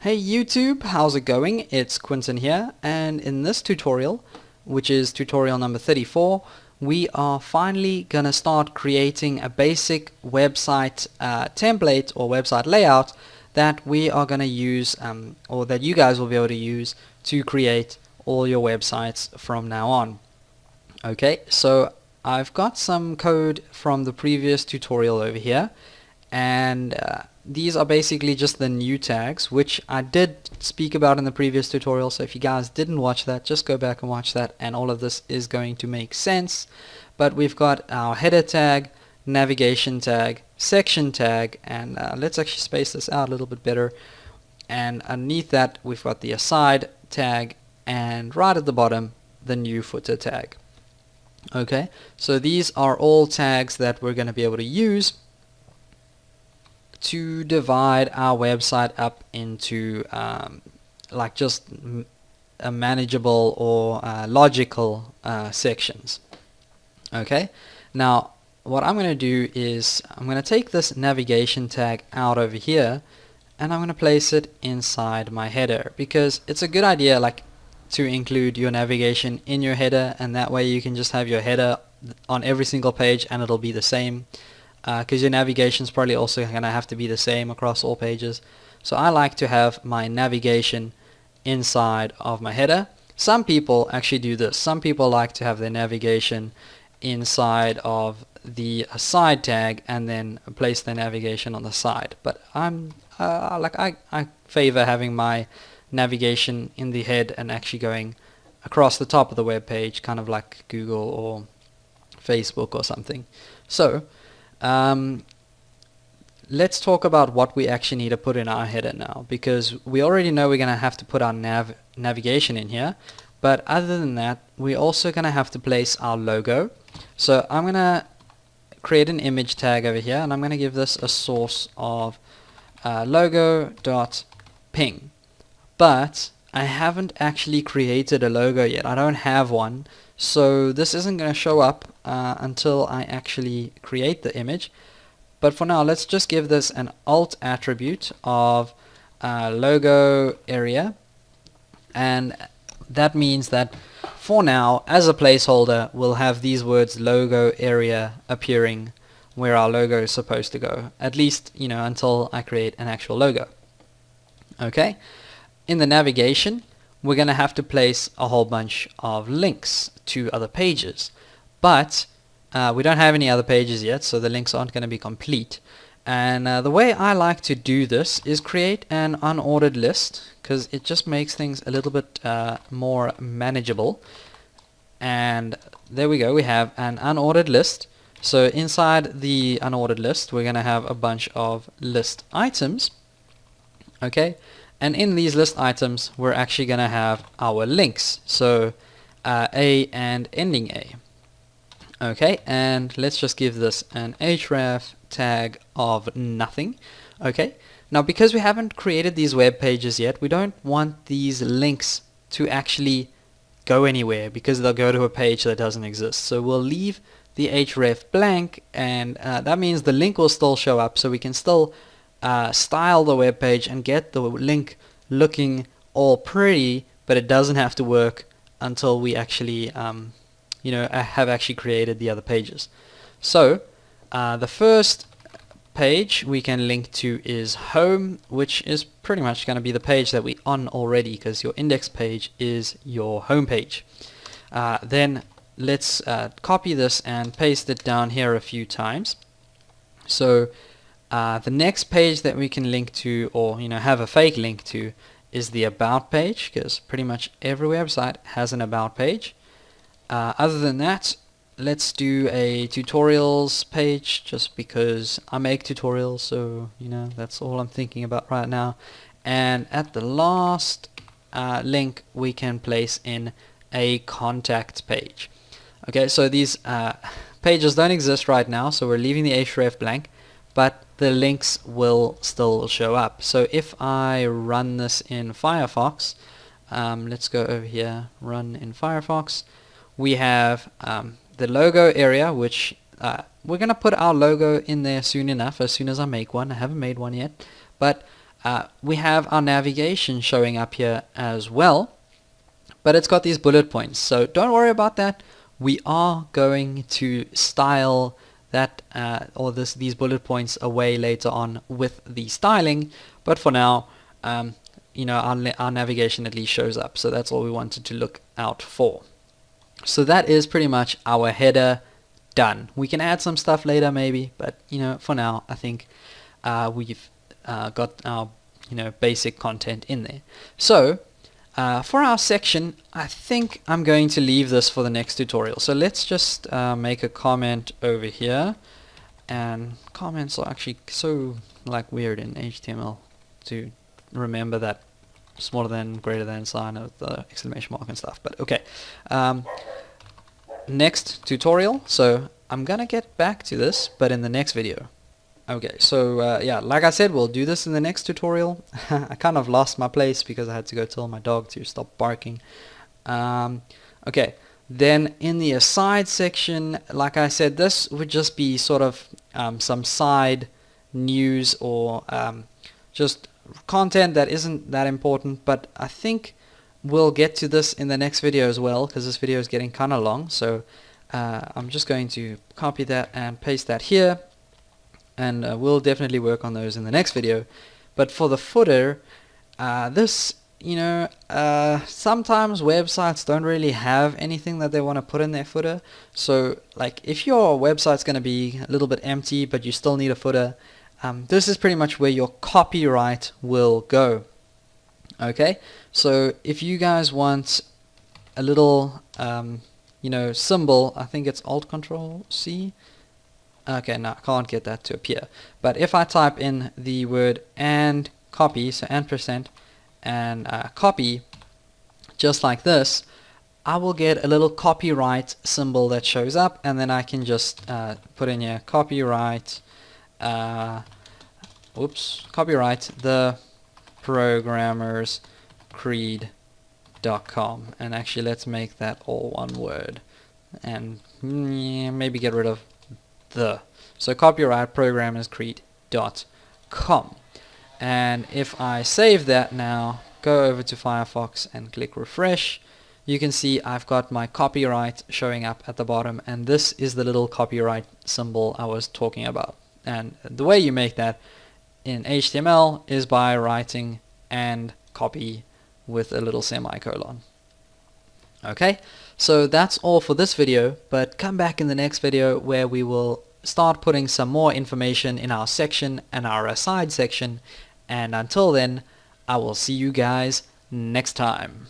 Hey YouTube, how's it going? It's Quinton here, and in this tutorial, which is tutorial number 34, we are finally gonna start creating a basic website template or website layout that we are gonna use, or that you guys will be able to use to create all your websites from now on. Okay, so I've got some code from the previous tutorial over here, and these are basically just the new tags, which I did speak about in the previous tutorial. So if you guys didn't watch that, just go back and watch that, and all of this is going to make sense. But we've got our header tag, navigation tag, section tag, and let's actually space this out a little bit better. And underneath that, we've got the aside tag, and right at the bottom, the new footer tag. Okay, so these are all tags that we're going to be able to use to divide our website up into like just a manageable or logical sections. Okay, now what I'm going to do is I'm going to take this navigation tag out over here, and I'm going to place it inside my header, because it's a good idea like to include your navigation in your header, and that way you can just have your header on every single page and it'll be the same, because your navigation is probably also going to have to be the same across all pages. So I like to have my navigation inside of my header. Some people actually do this. Some people like to have their navigation inside of the aside tag and then place their navigation on the side. But I favor having my navigation in the head and actually going across the top of the web page, kind of like Google or Facebook or something. So let's talk about what we actually need to put in our header now, because we already know we're going to have to put our navigation in here, but other than that we're also going to have to place our logo. So I'm going to create an image tag over here, and I'm going to give this a source of logo.ping. But I haven't actually created a logo yet. I don't have one, so this isn't going to show up until I actually create the image. But for now, let's just give this an alt attribute of logo area, and that means that for now, as a placeholder, we'll have these words logo area appearing where our logo is supposed to go, at least, you know, until I create an actual logo. Okay. In the navigation, we're going to have to place a whole bunch of links to other pages, but we don't have any other pages yet, so the links aren't going to be complete. And the way I like to do this is create an unordered list, because it just makes things a little bit more manageable. And there we go, we have an unordered list. So inside the unordered list, we're going to have a bunch of list items. Okay. And in these list items, we're actually going to have our links, so A and ending A. Okay, and let's just give this an href tag of nothing. Okay, now because we haven't created these web pages yet, we don't want these links to actually go anywhere, because they'll go to a page that doesn't exist. So we'll leave the href blank, and that means the link will still show up, so we can still style the web page and get the link looking all pretty, but it doesn't have to work until we actually have actually created the other pages. So the first page we can link to is home, which is pretty much going to be the page that we're on already, because your index page is your home page. Then let's copy this and paste it down here a few times. So the next page that we can link to, or have a fake link to, is the about page, because pretty much every website has an about page. Other than that, let's do a tutorials page, just because I make tutorials, so that's all I'm thinking about right now. And at the last link, we can place in a contact page. Okay, so these pages don't exist right now, so we're leaving the href blank, but the links will still show up. So if I run this in Firefox, let's go over here, run in Firefox, we have the logo area, which we're going to put our logo in there soon enough, as soon as I make one. I haven't made one yet, but we have our navigation showing up here as well, but it's got these bullet points, so don't worry about that. We are going to style that these bullet points away later on with the styling, but for now our navigation at least shows up, so that's all we wanted to look out for. So that is pretty much our header done. We can add some stuff later maybe, but for now I think we've got our basic content in there. So for our section, I think I'm going to leave this for the next tutorial. So let's just make a comment over here, and comments are actually so weird in HTML to remember that smaller than, greater than sign of the exclamation mark and stuff, but okay. Next tutorial, so I'm gonna get back to this, but in the next video. Okay, so yeah, like I said, we'll do this in the next tutorial. I kind of lost my place because I had to go tell my dog to stop barking. Okay, then in the aside section, like I said, this would just be sort of some side news or just content that isn't that important, but I think we'll get to this in the next video as well, because this video is getting kind of long. So I'm just going to copy that and paste that here, and we'll definitely work on those in the next video. But for the footer, this sometimes websites don't really have anything that they want to put in their footer. So if your website's going to be a little bit empty but you still need a footer, this is pretty much where your copyright will go. Okay, so if you guys want a little symbol, I think it's Alt Control C. Okay, no, I can't get that to appear. But if I type in the word and copy, so ampersand and copy, just like this, I will get a little copyright symbol that shows up, and then I can just put in here copyright, copyright the programmers creed.com, and actually let's make that all one word, and maybe get rid of the. So copyright programmerscreed.com. And if I save that now, go over to Firefox and click refresh, you can see I've got my copyright showing up at the bottom, and this is the little copyright symbol I was talking about. And the way you make that in HTML is by writing and copy with a little semicolon. Okay, so that's all for this video, but come back in the next video where we will start putting some more information in our section and our aside section, and until then, I will see you guys next time.